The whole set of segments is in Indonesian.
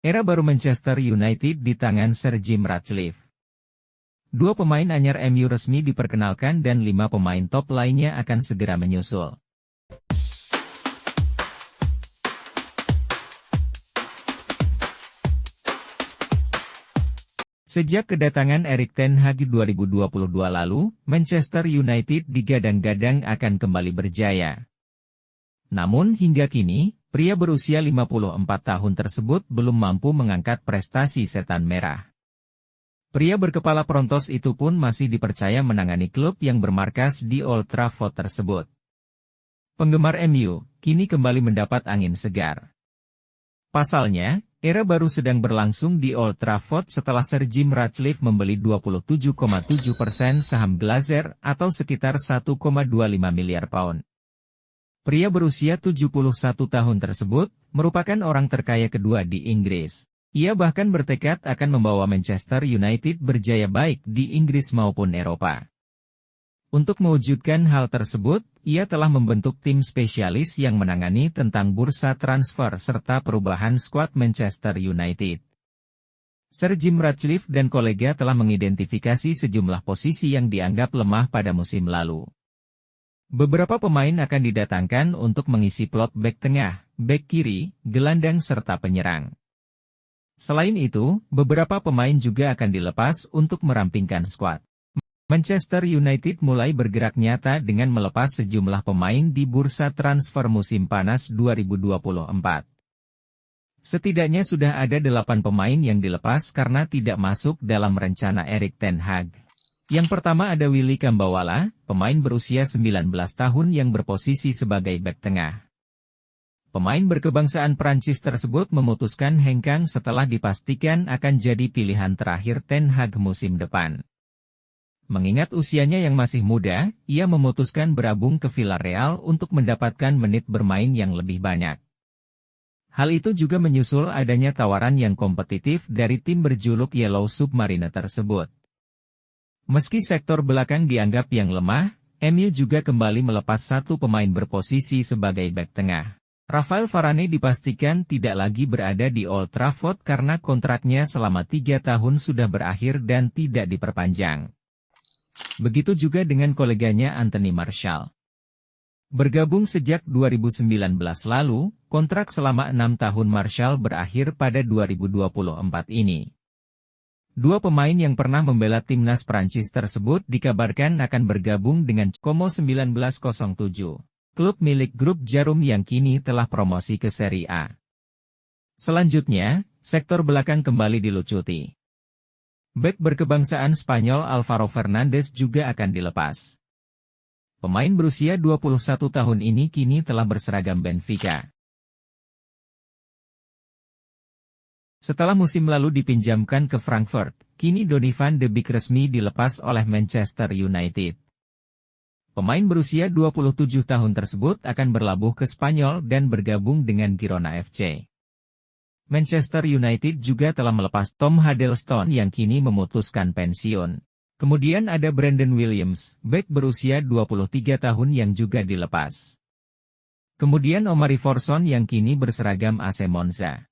Era baru Manchester United di tangan Sir Jim Ratcliffe. Dua pemain anyar MU resmi diperkenalkan dan 5 pemain top lainnya akan segera menyusul. Sejak kedatangan Erik ten Hag 2022 lalu, Manchester United digadang-gadang akan kembali berjaya. Namun hingga kini, pria berusia 54 tahun tersebut belum mampu mengangkat prestasi setan merah. Pria berkepala prontos itu pun masih dipercaya menangani klub yang bermarkas di Old Trafford tersebut. Penggemar MU, kini kembali mendapat angin segar. Pasalnya, era baru sedang berlangsung di Old Trafford setelah Sir Jim Ratcliffe membeli 27,7% saham Glazer atau sekitar 1,25 miliar pound. Pria berusia 71 tahun tersebut, merupakan orang terkaya kedua di Inggris. Ia bahkan bertekad akan membawa Manchester United berjaya baik di Inggris maupun Eropa. Untuk mewujudkan hal tersebut, ia telah membentuk tim spesialis yang menangani tentang bursa transfer serta perubahan skuad Manchester United. Sir Jim Ratcliffe dan kolega telah mengidentifikasi sejumlah posisi yang dianggap lemah pada musim lalu. Beberapa pemain akan didatangkan untuk mengisi plot bek tengah, bek kiri, gelandang serta penyerang. Selain itu, beberapa pemain juga akan dilepas untuk merampingkan skuad. Manchester United mulai bergerak nyata dengan melepas sejumlah pemain di bursa transfer musim panas 2024. Setidaknya sudah ada 8 pemain yang dilepas karena tidak masuk dalam rencana Erik ten Hag. Yang pertama ada Willy Kambawala, pemain berusia 19 tahun yang berposisi sebagai bek tengah. Pemain berkebangsaan Prancis tersebut memutuskan hengkang setelah dipastikan akan jadi pilihan terakhir ten Hag musim depan. Mengingat usianya yang masih muda, ia memutuskan berabung ke Villarreal untuk mendapatkan menit bermain yang lebih banyak. Hal itu juga menyusul adanya tawaran yang kompetitif dari tim berjuluk Yellow Submarine tersebut. Meski sektor belakang dianggap yang lemah, MU juga kembali melepas satu pemain berposisi sebagai bek tengah. Rafael Varane dipastikan tidak lagi berada di Old Trafford karena kontraknya selama 3 tahun sudah berakhir dan tidak diperpanjang. Begitu juga dengan koleganya Anthony Martial. Bergabung sejak 2019 lalu, kontrak selama 6 tahun Martial berakhir pada 2024 ini. Dua pemain yang pernah membela timnas Prancis tersebut dikabarkan akan bergabung dengan Como 1907, klub milik grup Jarum yang kini telah promosi ke Serie A. Selanjutnya, sektor belakang kembali dilucuti. Bek berkebangsaan Spanyol Alvaro Fernandes juga akan dilepas. Pemain berusia 21 tahun ini kini telah berseragam Benfica. Setelah musim lalu dipinjamkan ke Frankfurt, kini Donny van de Beek resmi dilepas oleh Manchester United. Pemain berusia 27 tahun tersebut akan berlabuh ke Spanyol dan bergabung dengan Girona FC. Manchester United juga telah melepas Tom Huddlestone yang kini memutuskan pensiun. Kemudian ada Brandon Williams, bek berusia 23 tahun yang juga dilepas. Kemudian Omari Forson yang kini berseragam AC Monza.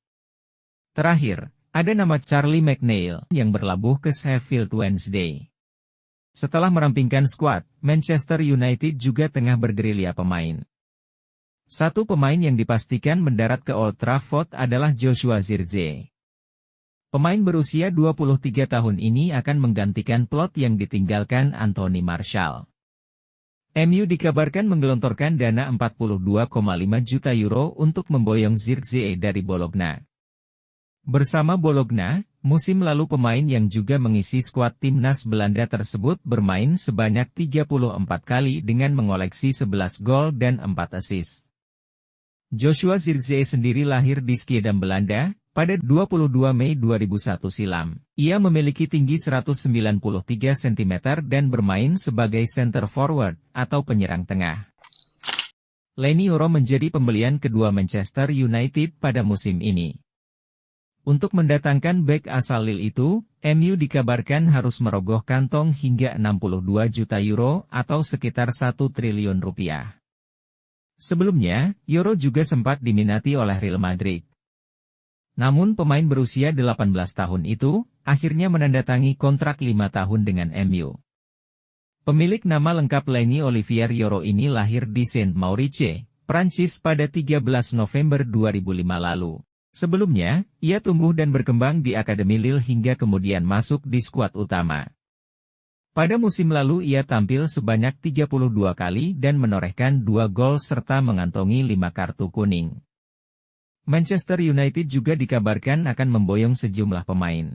Terakhir, ada nama Charlie McNeil yang berlabuh ke Sheffield Wednesday. Setelah merampingkan skuad, Manchester United juga tengah bergerilya pemain. Satu pemain yang dipastikan mendarat ke Old Trafford adalah Joshua Zirkzee. Pemain berusia 23 tahun ini akan menggantikan plot yang ditinggalkan Anthony Martial. MU dikabarkan menggelontorkan dana 42,5 juta euro untuk memboyong Zirkzee dari Bologna. Bersama Bologna, musim lalu pemain yang juga mengisi skuad timnas Belanda tersebut bermain sebanyak 34 kali dengan mengoleksi 11 gol dan 4 assist. Joshua Zirkzee sendiri lahir di Schiedam, Belanda, pada 22 Mei 2001 silam. Ia memiliki tinggi 193 cm dan bermain sebagai center forward atau penyerang tengah. Leny Yoro menjadi pembelian kedua Manchester United pada musim ini. Untuk mendatangkan bek asal Lille itu, MU dikabarkan harus merogoh kantong hingga 62 juta euro atau sekitar 1 triliun rupiah. Sebelumnya, Yoro juga sempat diminati oleh Real Madrid. Namun pemain berusia 18 tahun itu, akhirnya menandatangi kontrak 5 tahun dengan MU. Pemilik nama lengkap Lenny Olivier Yoro ini lahir di Saint-Maurice, Prancis pada 13 November 2005 lalu. Sebelumnya, ia tumbuh dan berkembang di Akademi Lille hingga kemudian masuk di skuad utama. Pada musim lalu ia tampil sebanyak 32 kali dan menorehkan 2 gol serta mengantongi 5 kartu kuning. Manchester United juga dikabarkan akan memboyong sejumlah pemain.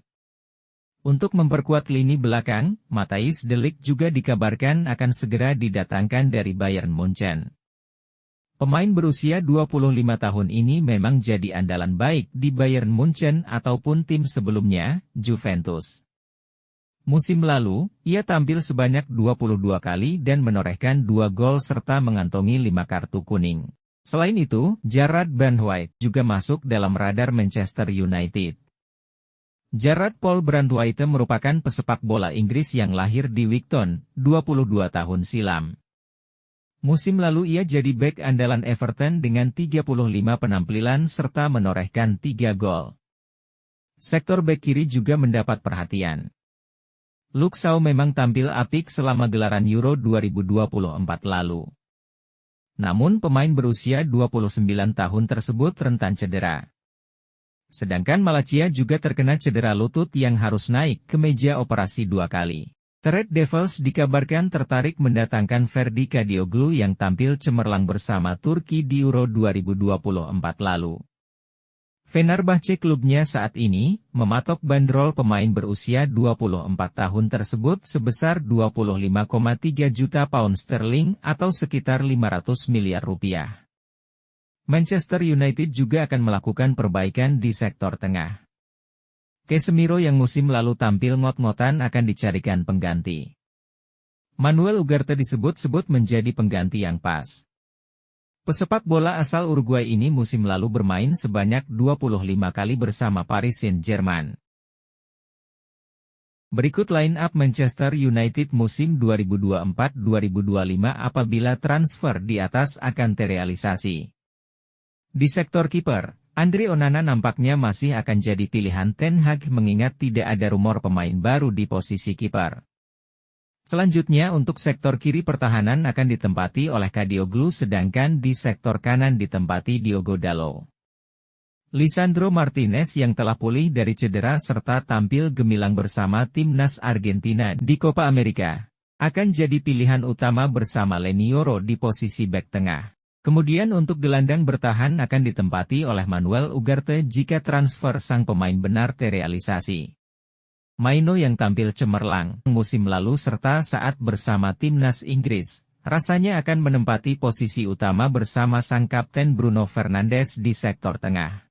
Untuk memperkuat lini belakang, Matthijs de Ligt juga dikabarkan akan segera didatangkan dari Bayern Munchen. Pemain berusia 25 tahun ini memang jadi andalan baik di Bayern Munchen ataupun tim sebelumnya, Juventus. Musim lalu, ia tampil sebanyak 22 kali dan menorehkan 2 gol serta mengantongi 5 kartu kuning. Selain itu, Jarrad Brandtwaite juga masuk dalam radar Manchester United. Jarrad Paul Brandtwaite merupakan pesepak bola Inggris yang lahir di Wigton, 22 tahun silam. Musim lalu ia jadi bek andalan Everton dengan 35 penampilan serta menorehkan 3 gol. Sektor bek kiri juga mendapat perhatian. Luke Shaw memang tampil apik selama gelaran Euro 2024 lalu. Namun pemain berusia 29 tahun tersebut rentan cedera. Sedangkan Malacia juga terkena cedera lutut yang harus naik ke meja operasi 2 kali. The Red Devils dikabarkan tertarik mendatangkan Ferdi Kadioglu yang tampil cemerlang bersama Turki di Euro 2024 lalu. Fenerbahce klubnya saat ini, mematok bandrol pemain berusia 24 tahun tersebut sebesar 25,3 juta pound sterling atau sekitar 500 miliar rupiah. Manchester United juga akan melakukan perbaikan di sektor tengah. Casemiro yang musim lalu tampil ngot-ngotan akan dicarikan pengganti. Manuel Ugarte disebut-sebut menjadi pengganti yang pas. Pesepak bola asal Uruguay ini musim lalu bermain sebanyak 25 kali bersama Paris Saint-Germain. Berikut line-up Manchester United musim 2024-2025 apabila transfer di atas akan terrealisasi. Di sektor kiper, Andre Onana nampaknya masih akan jadi pilihan Ten Hag mengingat tidak ada rumor pemain baru di posisi kiper. Selanjutnya untuk sektor kiri pertahanan akan ditempati oleh Kadioglu sedangkan di sektor kanan ditempati Diogo Dalot. Lisandro Martinez yang telah pulih dari cedera serta tampil gemilang bersama timnas Argentina di Copa America, akan jadi pilihan utama bersama Lenny Yoro di posisi bek tengah. Kemudian untuk gelandang bertahan akan ditempati oleh Manuel Ugarte jika transfer sang pemain benar terrealisasi. Maino yang tampil cemerlang musim lalu serta saat bersama timnas Inggris, rasanya akan menempati posisi utama bersama sang kapten Bruno Fernandes di sektor tengah.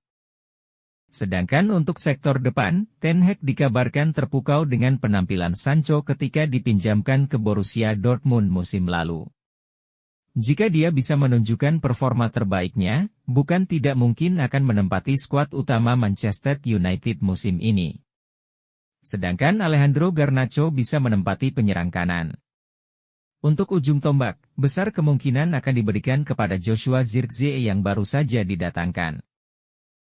Sedangkan untuk sektor depan, Ten Hag dikabarkan terpukau dengan penampilan Sancho ketika dipinjamkan ke Borussia Dortmund musim lalu. Jika dia bisa menunjukkan performa terbaiknya, bukan tidak mungkin akan menempati skuad utama Manchester United musim ini. Sedangkan Alejandro Garnacho bisa menempati penyerang kanan. Untuk ujung tombak, besar kemungkinan akan diberikan kepada Joshua Zirkzee yang baru saja didatangkan.